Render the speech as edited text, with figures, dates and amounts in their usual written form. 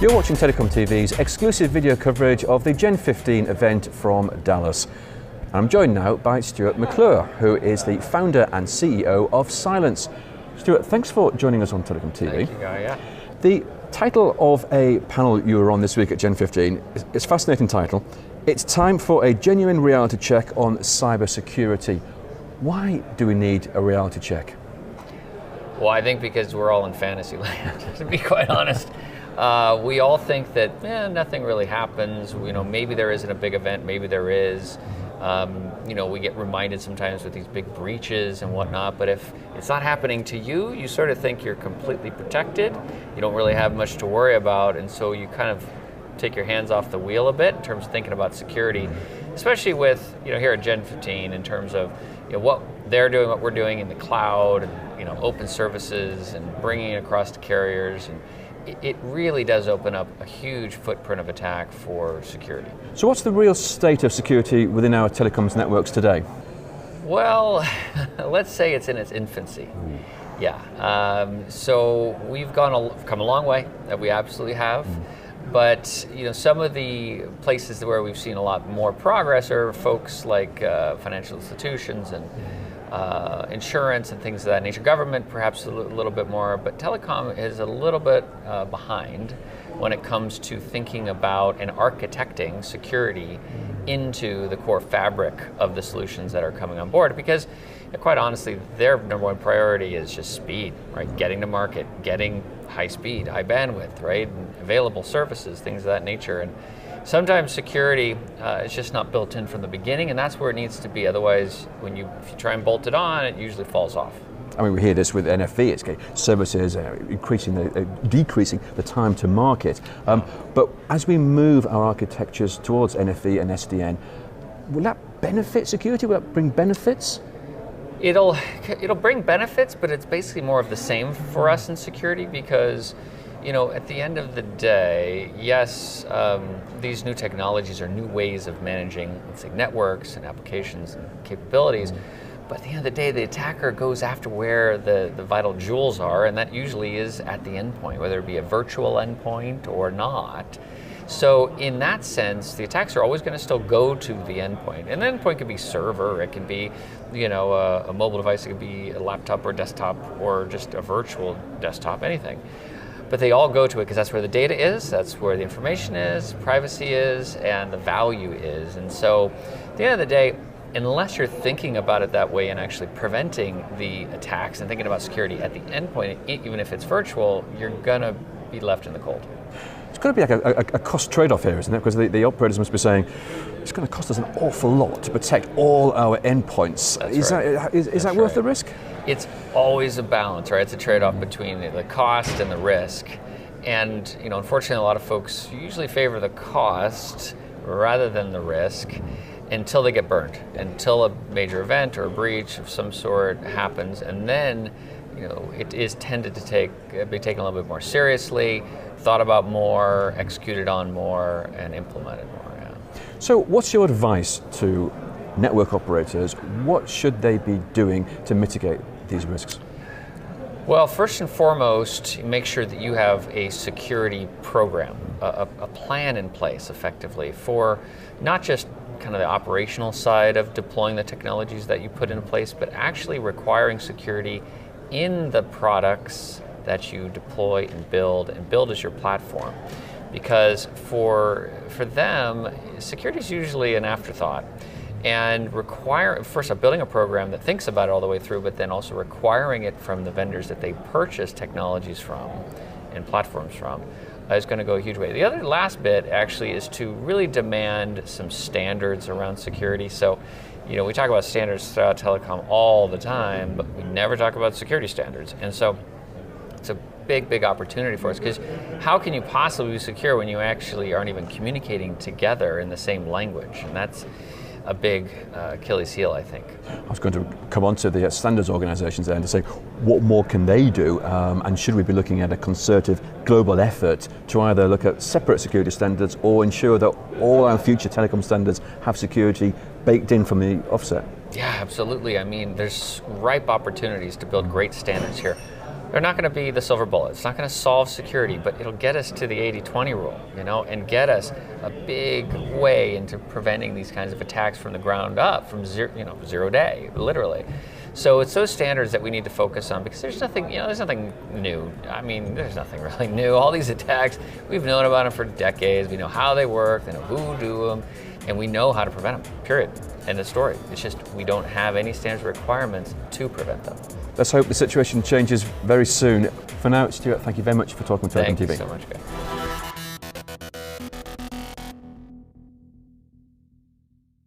You're watching Telecom TV's exclusive video coverage of the GEN15 event from Dallas. And I'm joined now by Stuart McClure, who is the founder and CEO of Cylance. Stuart, thanks for joining us on Telecom TV. Thank you, Guy. Yeah. The title of a panel you were on this week at GEN15 is a fascinating title. It's time for a genuine reality check on cyber security. Why do we need a reality check? Well, I think because we're all in fantasy land, to be quite honest. We all think that nothing really happens. Maybe there isn't a big event, maybe there is. We get reminded sometimes with these big breaches and whatnot, but if it's not happening to you, you sort of think you're completely protected. You don't really have much to worry about, and so you kind of take your hands off the wheel a bit in terms of thinking about security, especially with, here at GEN15 in terms of what they're doing, what we're doing in the cloud, and open services and bringing it across to carriers. And it really does open up a huge footprint of attack for security. So what's the real state of security within our telecoms networks today? Well, let's say it's in its infancy. Yeah, so we've come a long way, that we absolutely have. But some of the places where we've seen a lot more progress are folks like financial institutions and insurance and things of that nature. Government perhaps a little bit more, but telecom is a little bit behind when it comes to thinking about and architecting security into the core fabric of the solutions that are coming on board, because quite honestly, their number one priority is just speed, right? Getting to market, getting high speed, high bandwidth, right? And available services, things of that nature. And sometimes security is just not built in from the beginning, and that's where it needs to be. Otherwise, if you try and bolt it on, it usually falls off. I mean, we hear this with NFV, it's services decreasing the time to market. But as we move our architectures towards NFV and SDN, will that benefit security? Will that bring benefits? It'll bring benefits, but it's basically more of the same for us in security because, at the end of the day, yes, these new technologies are new ways of managing, let's say, networks and applications and capabilities. But at the end of the day, the attacker goes after where the vital jewels are, and that usually is at the endpoint, whether it be a virtual endpoint or not. So in that sense, the attacks are always going to still go to the endpoint. And the endpoint could be server, it can be a mobile device, it could be a laptop or desktop or just a virtual desktop, anything. But they all go to it because that's where the data is, that's where the information is, privacy is, and the value is. And so at the end of the day, unless you're thinking about it that way and actually preventing the attacks and thinking about security at the endpoint, even if it's virtual, you're going to be left in the cold. It's got to be like a cost trade-off here, isn't it? Because the operators must be saying, it's going to cost us an awful lot to protect all our endpoints. Is that worth the risk? It's always a balance, right? It's a trade-off between the cost and the risk. And unfortunately, a lot of folks usually favor the cost rather than the risk until they get burned, until a major event or a breach of some sort happens, and then it is tended to be taken a little bit more seriously, thought about more, executed on more, and implemented more. Yeah. So what's your advice to network operators? What should they be doing to mitigate these risks? Well, first and foremost, make sure that you have a security program, a plan in place effectively for not just kind of the operational side of deploying the technologies that you put in place, but actually requiring security in the products that you deploy and build as your platform. Because for them, security is usually an afterthought. And first off, building a program that thinks about it all the way through, but then also requiring it from the vendors that they purchase technologies from and platforms from is going to go a huge way. The other last bit actually is to really demand some standards around security. So, we talk about standards throughout telecom all the time, but we never talk about security standards. And so it's a big, big opportunity for us, because how can you possibly be secure when you actually aren't even communicating together in the same language? And that's a big Achilles heel, I think. I was going to come on to the standards organisations there and to say, what more can they do? And should we be looking at a concerted global effort to either look at separate security standards or ensure that all our future telecom standards have security baked in from the offset? Yeah, absolutely. I mean, there's ripe opportunities to build great standards here. They're not going to be the silver bullet. It's not going to solve security, but it'll get us to the 80-20 rule, and get us a big way into preventing these kinds of attacks from the ground up, from zero day, literally. So it's those standards that we need to focus on, because there's nothing new. I mean, there's nothing really new. All these attacks, we've known about them for decades. We know how they work, we know who do them, and we know how to prevent them, period. End of story. It's just we don't have any standards or requirements to prevent them. Let's hope the situation changes very soon. For now, Stuart, thank you very much for talking to Open TV. Thank you so much, guys.